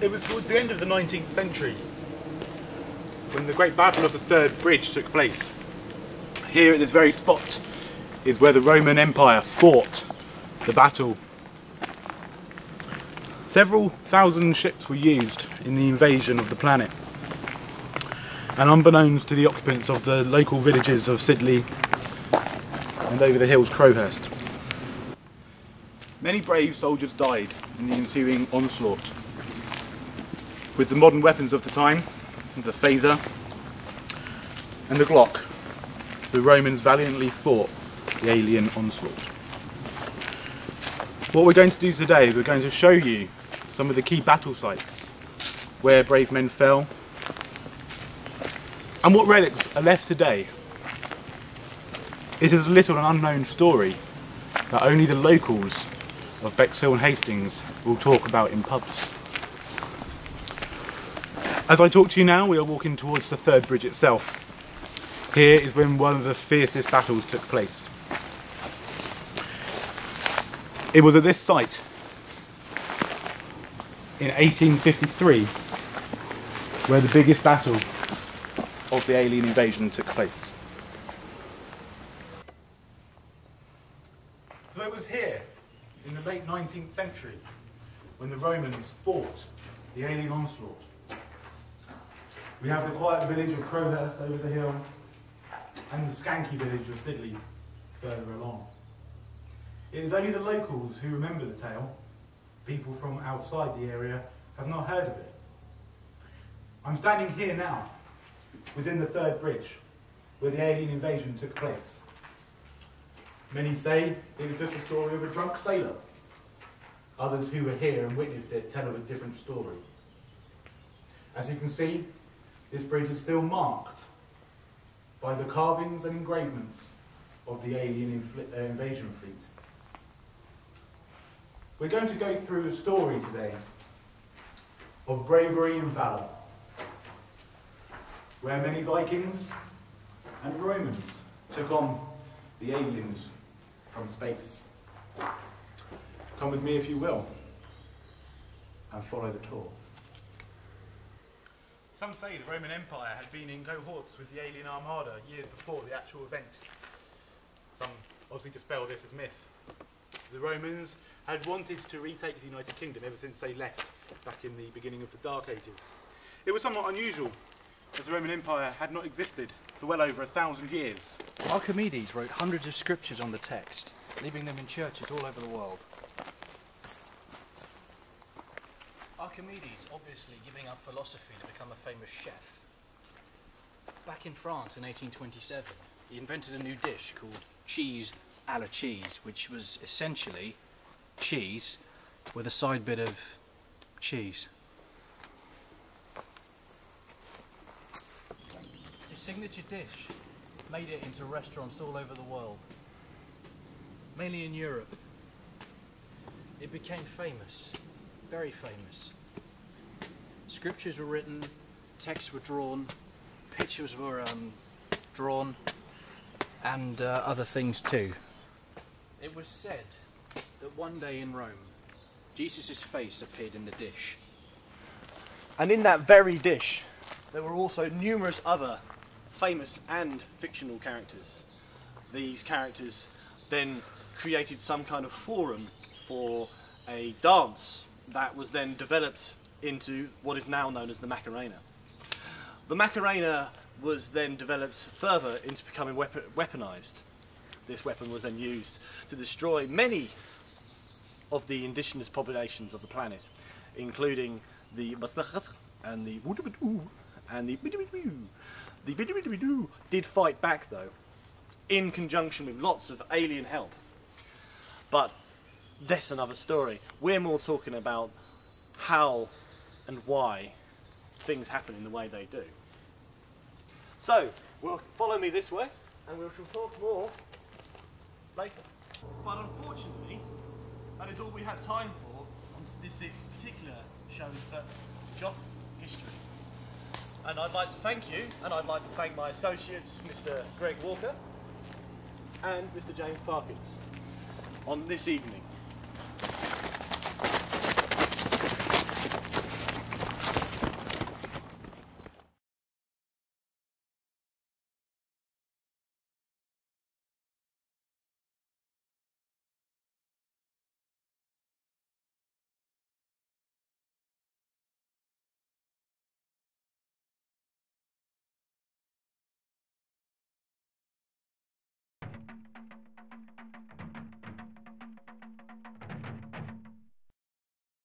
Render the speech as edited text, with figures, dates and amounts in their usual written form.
It was towards the end of the 19th century when the Great Battle of the Third Bridge took place. Here at this very spot is where the Roman Empire fought the battle. Several thousand ships were used in the invasion of the planet, and unbeknownst to the occupants of the local villages of Sidley and over the hills Crowhurst, many brave soldiers died in the ensuing onslaught. With the modern weapons of the time, the phaser and the Glock, the Romans valiantly fought the alien onslaught. What we're going to do today, we're going to show you some of the key battle sites where brave men fell and what relics are left today. It is a little an unknown story that only the locals of Bexhill and Hastings will talk about in pubs. As I talk to you now, we are walking towards the Third Bridge itself. Here is when one of the fiercest battles took place. It was at this site in 1853 where the biggest battle of the alien invasion took place. So it was here in the late 19th century when the Romans fought the alien onslaught. We have the quiet village of Crowhurst over the hill and the skanky village of Sidley further along. It is only the locals who remember the tale. People from outside the area have not heard of it. I'm standing here now, within the Third Bridge, where the alien invasion took place. Many say it was just a story of a drunk sailor. Others who were here and witnessed it tell of a different story. As you can see, this bridge is still marked by the carvings and engravements of the alien invasion fleet. We're going to go through a story today of bravery and valour, where many Vikings and Romans took on the aliens from space. Come with me if you will, and follow the tour. Some say the Roman Empire had been in cohorts with the alien armada years before the actual event. Some obviously dispel this as myth. The Romans had wanted to retake the United Kingdom ever since they left back in the beginning of the Dark Ages. It was somewhat unusual, as the Roman Empire had not existed for well over 1,000 years. Archimedes wrote hundreds of scriptures on the text, leaving them in churches all over the world. Archimedes obviously giving up philosophy to become a famous chef. Back in France in 1827, he invented a new dish called cheese à la cheese, which was essentially cheese with a side bit of cheese. His signature dish made it into restaurants all over the world, mainly in Europe. It became famous, very famous. Scriptures were written, texts were drawn, pictures were drawn, and other things too. It was said that one day in Rome, Jesus' face appeared in the dish. And in that very dish, there were also numerous other famous and fictional characters. These characters then created some kind of forum for a dance that was then developed into what is now known as the Macarena. The Macarena was then developed further into becoming weaponized. This weapon was then used to destroy many of the indigenous populations of the planet, including the Bastakhat and the Wudubidu and the Bidubidu. The Bidubidu did fight back though, in conjunction with lots of alien help. But that's another story. We're more talking about how and why things happen in the way they do. So, well, follow me this way and we shall talk more later. But unfortunately, that is all we have time for on this particular show for Joff History. And I'd like to thank you, and I'd like to thank my associates, Mr. Greg Walker and Mr. James Parkins, on this evening.